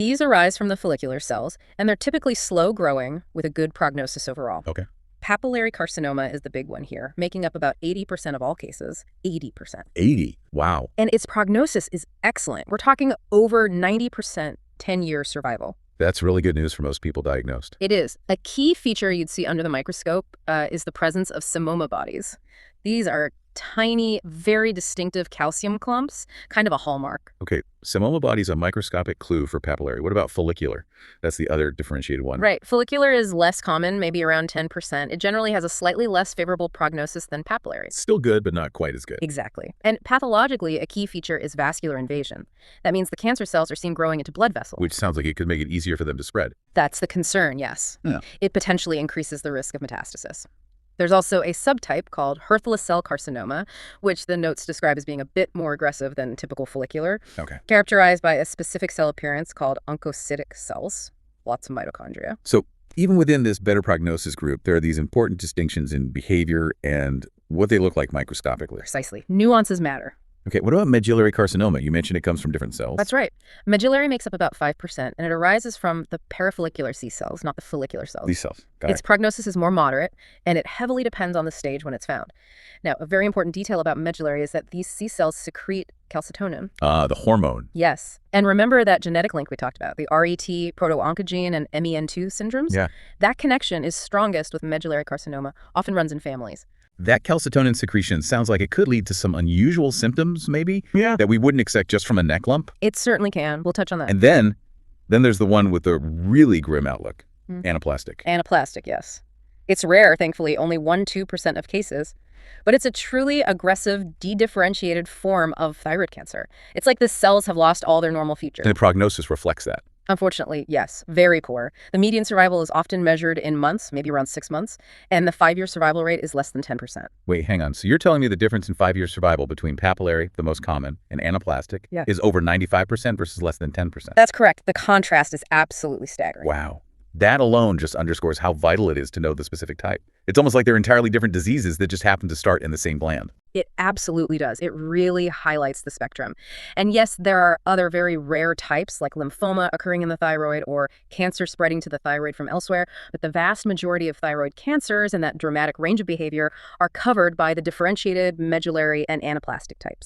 These arise from the follicular cells, and they're typically slow-growing with a good prognosis overall. Okay. Papillary carcinoma is the big one here, making up about 80% of all cases. 80%. 80. Wow. And its prognosis is excellent. We're talking over 90% 10-year survival. That's really good news for most people diagnosed. It is. A key feature you'd see under the microscope is the presence of Psammoma bodies. These are tiny, very distinctive calcium clumps, kind of a hallmark. Okay, Psammoma body is a microscopic clue for papillary. What about follicular? That's the other differentiated one. Right. Follicular is less common, maybe around 10%. It generally has a slightly less favorable prognosis than papillary. Still good, but not quite as good. Exactly. And pathologically, a key feature is vascular invasion. That means the cancer cells are seen growing into blood vessels. Which sounds like it could make it easier for them to spread. That's the concern, yes. Yeah. It potentially increases the risk of metastasis. There's also a subtype called Hürthle cell carcinoma, which the notes describe as being a bit more aggressive than typical follicular, Okay. characterized by a specific cell appearance called oncocytic cells, lots of mitochondria. So even within this better prognosis group, there are these important distinctions in behavior and what they look like microscopically. Precisely. Nuances matter. Okay, what about medullary carcinoma? You mentioned it comes from different cells. That's right. Medullary makes up about 5%, and it arises from the parafollicular C cells, not the follicular cells. These cells. Got Its it. prognosis is more moderate, and it heavily depends on the stage when it's found. Now, a very important detail about medullary is that these C cells secrete calcitonin. The hormone. Yes. And remember that genetic link we talked about, the RET proto-oncogene and MEN2 syndromes? Yeah. That connection is strongest with medullary carcinoma, often runs in families. That calcitonin secretion sounds like it could lead to some unusual symptoms, maybe? Yeah. That we wouldn't expect just from a neck lump. It certainly can. We'll touch on that. And then there's the one with the really grim outlook, anaplastic. Anaplastic, yes. It's rare, thankfully, only 1–2% of cases. But it's a truly aggressive, de-differentiated form of thyroid cancer. It's like the cells have lost all their normal features. And the prognosis reflects that. Unfortunately, yes, very poor. The median survival is often measured in months, maybe around 6 months, and the 5-year survival rate is less than 10%. Wait, hang on. So you're telling me the difference in 5-year survival between papillary, the most common, and anaplastic is over 95% versus less than 10%? That's correct. The contrast is absolutely staggering. Wow. That alone just underscores how vital it is to know the specific type. It's almost like they're entirely different diseases that just happen to start in the same gland. It absolutely does. It really highlights the spectrum. And yes, there are other very rare types like lymphoma occurring in the thyroid or cancer spreading to the thyroid from elsewhere, but the vast majority of thyroid cancers and that dramatic range of behavior are covered by the differentiated medullary and anaplastic types.